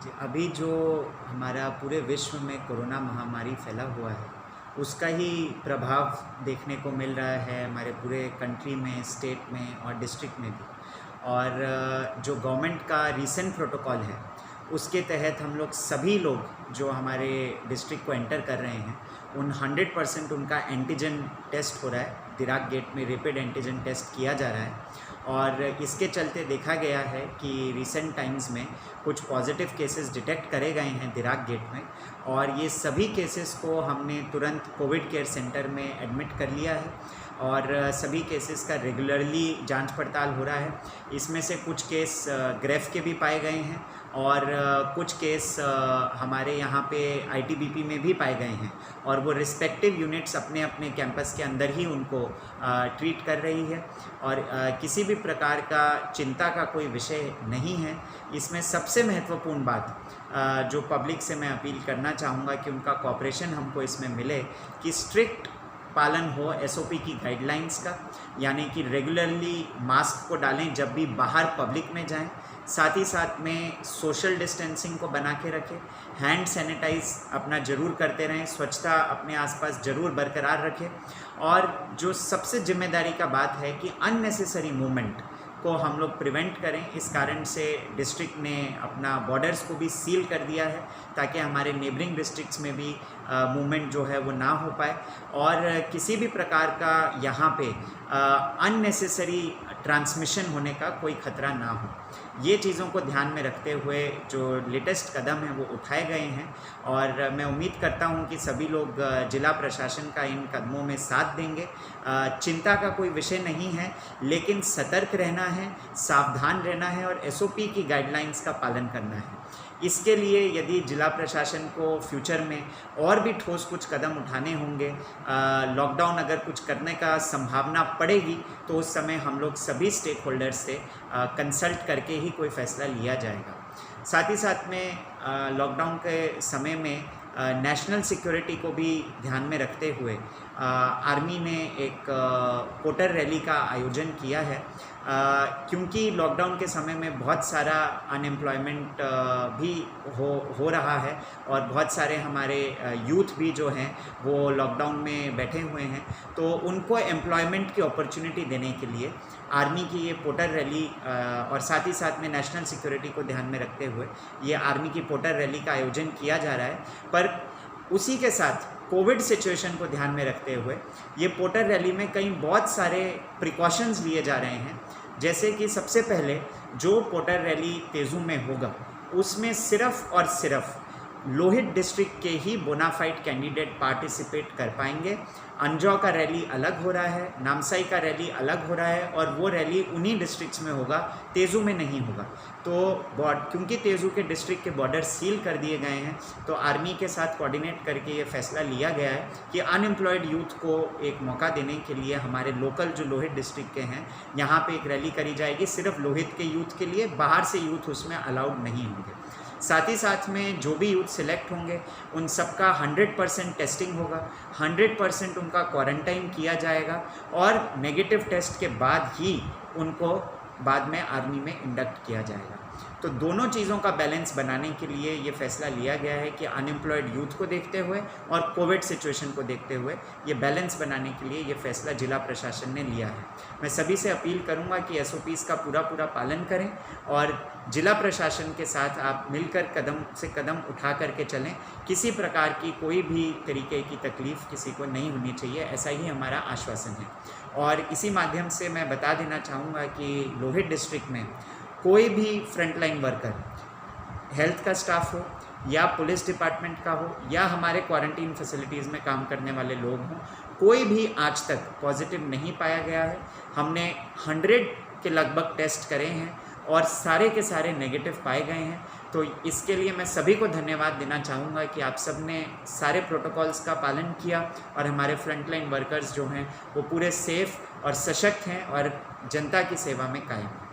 जी, अभी जो हमारा पूरे विश्व में कोरोना महामारी फैला हुआ है, उसका ही प्रभाव देखने को मिल रहा है हमारे पूरे कंट्री में, स्टेट में और डिस्ट्रिक्ट में भी। और जो गवर्नमेंट का रीसेंट प्रोटोकॉल है, उसके तहत हम लोग सभी लोग जो हमारे डिस्ट्रिक्ट को एंटर कर रहे हैं, उन 100% उनका एंटीजन टेस्ट हो रहा है। दिराक गेट में रैपिड एंटीजन टेस्ट किया जा रहा है। और इसके चलते देखा गया है कि रिसेंट टाइम्स में कुछ पॉजिटिव केसेस डिटेक्ट करे गए हैं दिराक गेट में, और ये सभी केसेस को हमने तुरंत कोविड केयर सेंटर में एडमिट कर लिया है और सभी केसेस का रेगुलरली जांच पड़ताल हो रहा है। इसमें से कुछ केस ग्रेफ के भी पाए गए हैं और कुछ केस हमारे यहाँ पे आईटीबीपी में भी पाए गए हैं, और वो रिस्पेक्टिव यूनिट्स अपने अपने कैंपस के अंदर ही उनको ट्रीट कर रही है। और किसी भी प्रकार का चिंता का कोई विषय नहीं है। इसमें सबसे महत्वपूर्ण बात जो पब्लिक से मैं अपील करना चाहूँगा कि उनका कोऑपरेशन हमको इसमें मिले कि स्ट्रिक्ट पालन हो एसओपी की गाइडलाइंस का, यानी कि रेगुलरली मास्क को डालें जब भी बाहर पब्लिक में जाएं, साथ ही साथ में सोशल डिस्टेंसिंग को बना के रखें, हैंड सैनिटाइज अपना ज़रूर करते रहें, स्वच्छता अपने आसपास ज़रूर बरकरार रखें। और जो सबसे जिम्मेदारी का बात है कि अननेसेसरी मूवमेंट को हम लोग प्रिवेंट करें। इस कारण से डिस्ट्रिक्ट ने अपना बॉर्डर्स को भी सील कर दिया है ताकि हमारे नेबरिंग डिस्ट्रिक्ट्स में भी मूवमेंट जो है वो ना हो पाए, और किसी भी प्रकार का यहाँ पे अननेसेसरी ट्रांसमिशन होने का कोई खतरा ना हो। ये चीज़ों को ध्यान में रखते हुए जो लेटेस्ट कदम हैं वो उठाए गए हैं, और मैं उम्मीद करता हूँ कि सभी लोग जिला प्रशासन का इन कदमों में साथ देंगे। चिंता का कोई विषय नहीं है, लेकिन सतर्क रहना है, सावधान रहना है और एसओपी की गाइडलाइंस का पालन करना है। इसके लिए यदि जिला प्रशासन को फ्यूचर में और भी ठोस कुछ कदम उठाने होंगे, लॉकडाउन अगर कुछ करने का संभावना पड़ेगी, तो उस समय हम लोग सभी स्टेक होल्डर्स से कंसल्ट करके ही कोई फ़ैसला लिया जाएगा। साथ ही साथ में लॉकडाउन के समय में नेशनल सिक्योरिटी को भी ध्यान में रखते हुए आर्मी ने एक पोटर रैली का आयोजन किया है, क्योंकि लॉकडाउन के समय में बहुत सारा अनएम्प्लॉयमेंट भी हो रहा है और बहुत सारे हमारे यूथ भी जो हैं वो लॉकडाउन में बैठे हुए हैं, तो उनको एम्प्लॉयमेंट की अपॉर्चुनिटी देने के लिए आर्मी की ये पोटर रैली और साथ ही साथ में नेशनल सिक्योरिटी को ध्यान में रखते हुए ये आर्मी की पोटर रैली का आयोजन किया जा रहा है। पर उसी के साथ कोविड सिचुएशन को ध्यान में रखते हुए ये पोटर रैली में कई बहुत सारे प्रिकॉशंस लिए जा रहे हैं। जैसे कि सबसे पहले जो पोटर रैली तेज़ू में होगा उसमें सिर्फ़ और सिर्फ लोहित डिस्ट्रिक्ट के ही बोनाफाइड कैंडिडेट पार्टिसिपेट कर पाएंगे। अंजौ का रैली अलग हो रहा है, नामसाई का रैली अलग हो रहा है, और वो रैली उन्हीं डिस्ट्रिक्ट्स में होगा, तेज़ू में नहीं होगा। तो क्योंकि तेज़ू के डिस्ट्रिक्ट के बॉर्डर सील कर दिए गए हैं, तो आर्मी के साथ कोऑर्डिनेट करके ये फैसला लिया गया है कि अनएम्प्लॉयड यूथ को एक मौका देने के लिए हमारे लोकल जो लोहित डिस्ट्रिक्ट के हैं यहाँ पे एक रैली करी जाएगी, सिर्फ लोहित के यूथ के लिए, बाहर से यूथ उसमें अलाउड नहीं होंगे। साथ ही साथ में जो भी यूथ सिलेक्ट होंगे उन सबका 100% टेस्टिंग होगा, 100% उनका क्वारंटाइन किया जाएगा, और नेगेटिव टेस्ट के बाद ही उनको बाद में आर्मी में इंडक्ट किया जाएगा। तो दोनों चीज़ों का बैलेंस बनाने के लिए ये फैसला लिया गया है कि अनएम्प्लॉयड यूथ को देखते हुए और कोविड सिचुएशन को देखते हुए ये बैलेंस बनाने के लिए ये फैसला जिला प्रशासन ने लिया है। मैं सभी से अपील करूंगा कि एसओपीज़ का पूरा पालन करें और जिला प्रशासन के साथ आप मिलकर कदम से कदम उठा करके चलें। किसी प्रकार की कोई भी तरीके की तकलीफ़ किसी को नहीं होनी चाहिए, ऐसा ही हमारा आश्वासन है। और इसी माध्यम से मैं बता देना चाहूँगा कि लोहित डिस्ट्रिक्ट में कोई भी फ्रंटलाइन वर्कर, हेल्थ का स्टाफ हो या पुलिस डिपार्टमेंट का हो या हमारे क्वारंटीन फैसिलिटीज़ में काम करने वाले लोग हों, कोई भी आज तक पॉजिटिव नहीं पाया गया है। हमने 100 के लगभग टेस्ट करे हैं और सारे के सारे नेगेटिव पाए गए हैं। तो इसके लिए मैं सभी को धन्यवाद देना चाहूँगा कि आप सब ने सारे प्रोटोकॉल्स का पालन किया और हमारे फ्रंटलाइन वर्कर्स जो हैं वो पूरे सेफ़ और सशक्त हैं और जनता की सेवा में कायम हैं।